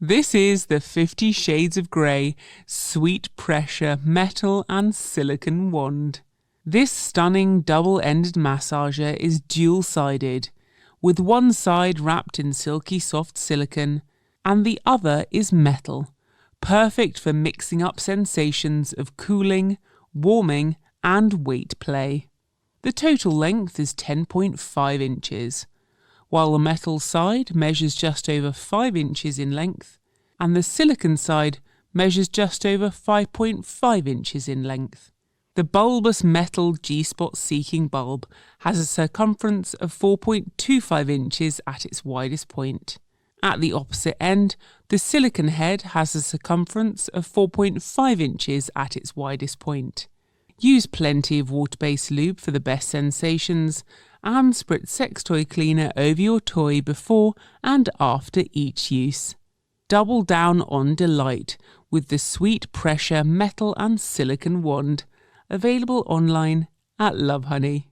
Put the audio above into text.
This is the 50 Shades of Grey Sweet Pressure Metal and Silicone Wand. This stunning double-ended massager is dual-sided, with one side wrapped in silky soft silicone and the other is metal, perfect for mixing up sensations of cooling, warming and weight play. The total length is 10.5 inches, while the metal side measures just over 5 inches in length and the silicone side measures just over 5.5 inches in length. The bulbous metal G-spot seeking bulb has a circumference of 4.25 inches at its widest point. At the opposite end, the silicone head has a circumference of 4.5 inches at its widest point. Use plenty of water-based lube for the best sensations and spritz sex toy cleaner over your toy before and after each use. Double down on delight with the Sweet Pressure Metal and Silicone Wand, available online at Lovehoney.